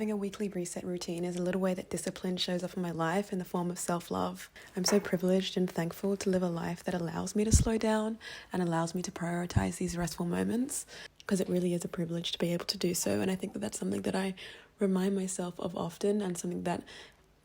having a weekly reset routine is a little way that discipline shows up in my life in the form of self-love. I'm so privileged and thankful to live a life that allows me to slow down and allows me to prioritize these restful moments, because it really is a privilege to be able to do so. And I think that that's something that I remind myself of often, and something that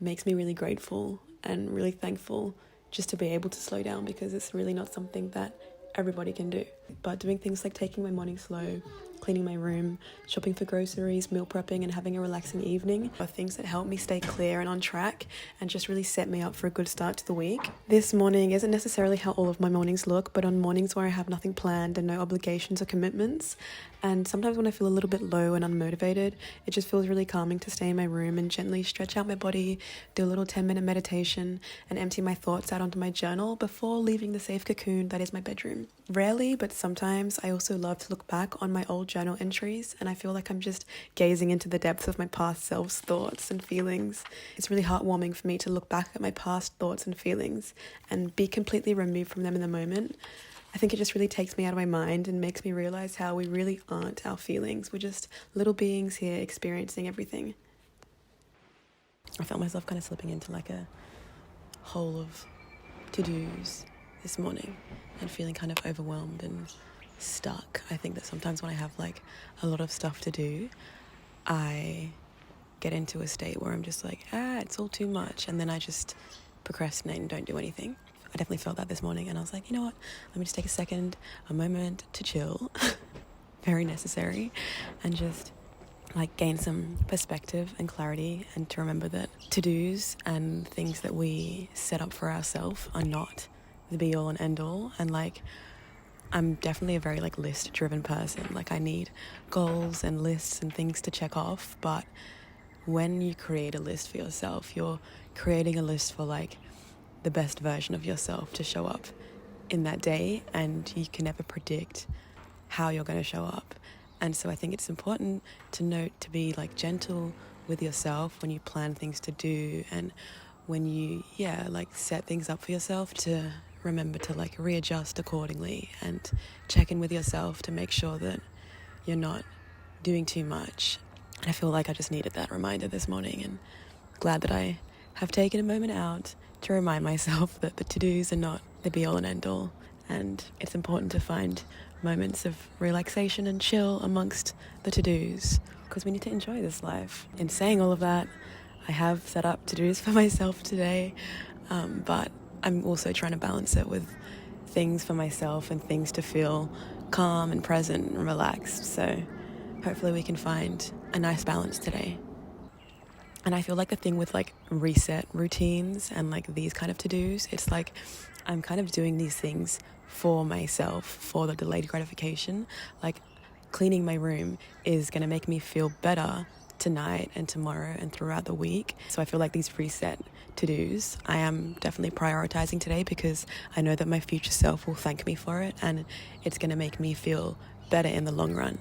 makes me really grateful and really thankful just to be able to slow down, because it's really not something that everybody can do. But doing things like taking my morning slow, cleaning my room, shopping for groceries, meal prepping, and having a relaxing evening are things that help me stay clear and on track and just really set me up for a good start to the week. This morning isn't necessarily how all of my mornings look, but on mornings where I have nothing planned and no obligations or commitments, and sometimes when I feel a little bit low and unmotivated, it just feels really calming to stay in my room and gently stretch out my body, do a little 10-minute meditation, and empty my thoughts out onto my journal before leaving the safe cocoon that is my bedroom. Rarely, but sometimes, I also love to look back on my old journal entries, and I feel like I'm just gazing into the depths of my past self's thoughts and feelings. It's really heartwarming for me to look back at my past thoughts and feelings and be completely removed from them in the moment. I think it just really takes me out of my mind and makes me realize how we really aren't our feelings. We're just little beings here experiencing everything. I felt myself kind of slipping into like a hole of to-dos this morning and feeling kind of overwhelmed and stuck. I think that sometimes when I have like a lot of stuff to do, I get into a state where I'm just like, it's all too much, and then I just procrastinate and don't do anything. I definitely felt that this morning, and I was like, you know what, let me just take a moment to chill, very necessary, and just like gain some perspective and clarity, and to remember that to-dos and things that we set up for ourselves are not the be-all and end-all. And like, I'm definitely a very like list-driven person. Like, I need goals and lists and things to check off, but when you create a list for yourself, you're creating a list for like the best version of yourself to show up in that day, and you can never predict how you're going to show up. And so I think it's important to note to be like gentle with yourself when you plan things to do, and when you like set things up for yourself, to remember to like readjust accordingly and check in with yourself to make sure that you're not doing too much. And I feel like I just needed that reminder this morning, and glad that I have taken a moment out to remind myself that the to-dos are not the be-all and end-all, and it's important to find moments of relaxation and chill amongst the to-dos, because we need to enjoy this life. In saying all of that, I have set up to-dos for myself today, but I'm also trying to balance it with things for myself and things to feel calm and present and relaxed. So hopefully we can find a nice balance today. And I feel like the thing with like reset routines and like these kind of to-dos, it's like I'm kind of doing these things for myself, for the delayed gratification. Like, cleaning my room is going to make me feel better tonight and tomorrow and throughout the week. So I feel like these reset to-dos, I am definitely prioritizing today, because I know that my future self will thank me for it, and it's going to make me feel better in the long run.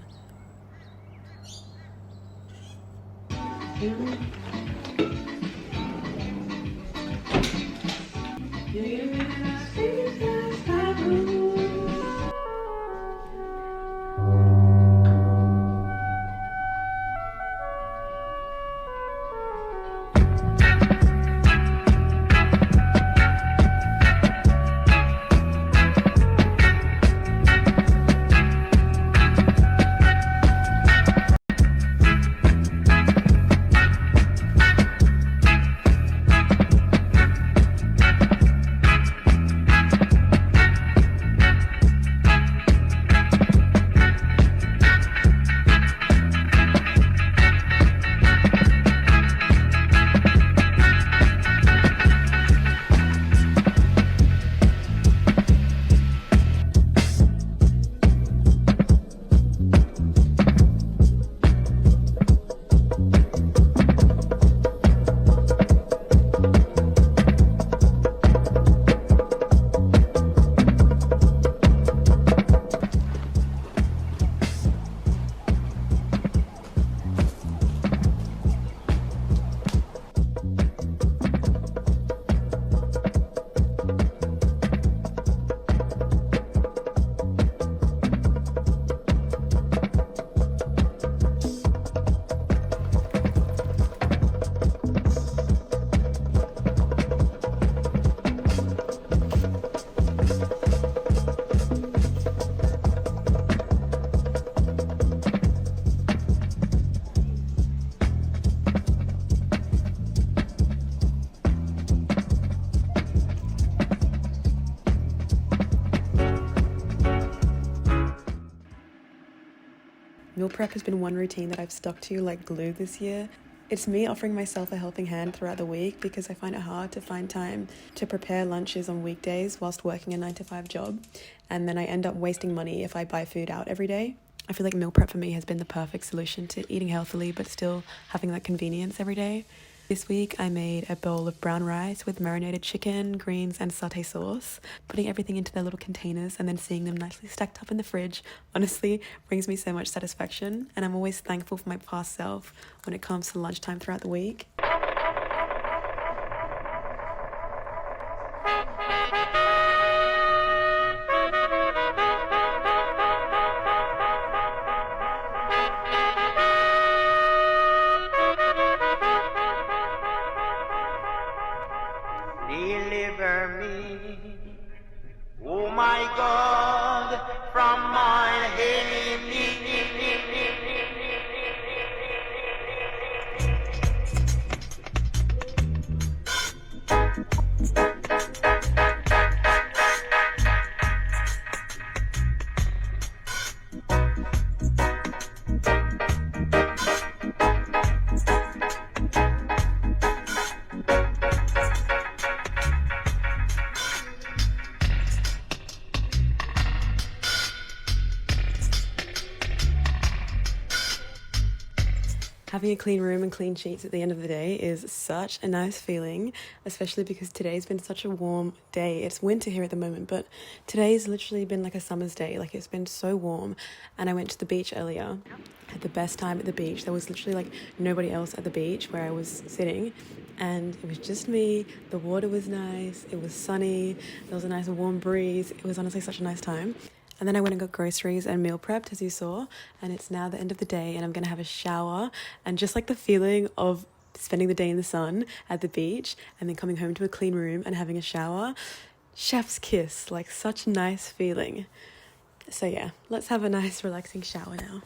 Meal prep has been one routine that I've stuck to like glue this year. It's me offering myself a helping hand throughout the week because I find it hard to find time to prepare lunches on weekdays whilst working a 9-to-5 job. And then I end up wasting money if I buy food out every day. I feel like meal prep for me has been the perfect solution to eating healthily but still having that convenience every day. This week I made a bowl of brown rice with marinated chicken, greens and satay sauce. Putting everything into their little containers and then seeing them nicely stacked up in the fridge honestly brings me so much satisfaction, and I'm always thankful for my past self when it comes to lunchtime throughout the week. Deliver me, oh my God, from mine enemy. Having a clean room and clean sheets at the end of the day is such a nice feeling, especially because today's been such a warm day. It's winter here at the moment, but today's literally been like a summer's day. Like, it's been so warm, and I went to the beach earlier. Had the best time at the beach. There was literally like nobody else at the beach where I was sitting, and it was just me. The water was nice. It was sunny. There was a nice warm breeze. It was honestly such a nice time. And then I went and got groceries and meal prepped, as you saw, and it's now the end of the day and I'm going to have a shower, and just like the feeling of spending the day in the sun at the beach and then coming home to a clean room and having a shower, chef's kiss, like such a nice feeling. So yeah, let's have a nice relaxing shower now.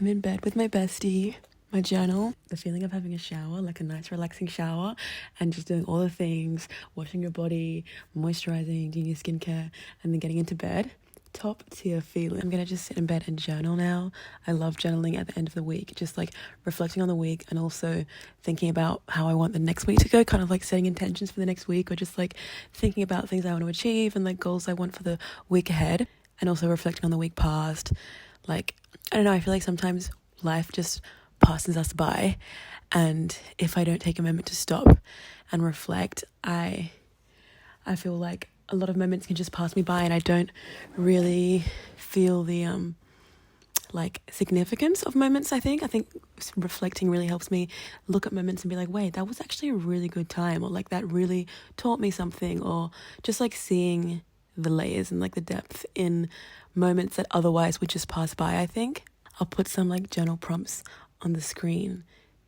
I'm in bed with my bestie, my journal, the feeling of having a shower, like a nice relaxing shower, and just doing all the things, washing your body, moisturizing, doing your skincare, and then getting into bed. Top tier feeling. I'm gonna just sit in bed and journal now. I love journaling at the end of the week, just like reflecting on the week and also thinking about how I want the next week to go, kind of like setting intentions for the next week, or just like thinking about things I want to achieve and like goals I want for the week ahead, and also reflecting on the week past. Like, I don't know, I feel like sometimes life just passes us by, and if I don't take a moment to stop and reflect, I feel like a lot of moments can just pass me by and I don't really feel the like significance of moments. I think reflecting really helps me look at moments and be like, wait, that was actually a really good time, or like that really taught me something, or just like seeing the layers and like the depth in moments that otherwise would just pass by. I think I'll put some like journal prompts on the screen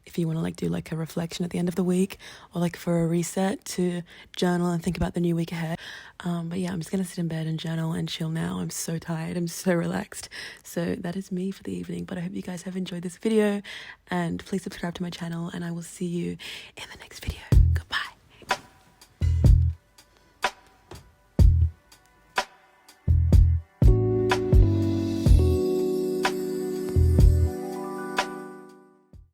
if you want to like do like a reflection at the end of the week, or like for a reset to journal and think about the new week ahead. But yeah, I'm just gonna sit in bed and journal and chill now. I'm so tired, I'm so relaxed. So that is me for the evening, but I hope you guys have enjoyed this video, and please subscribe to my channel, and I will see you in the next video.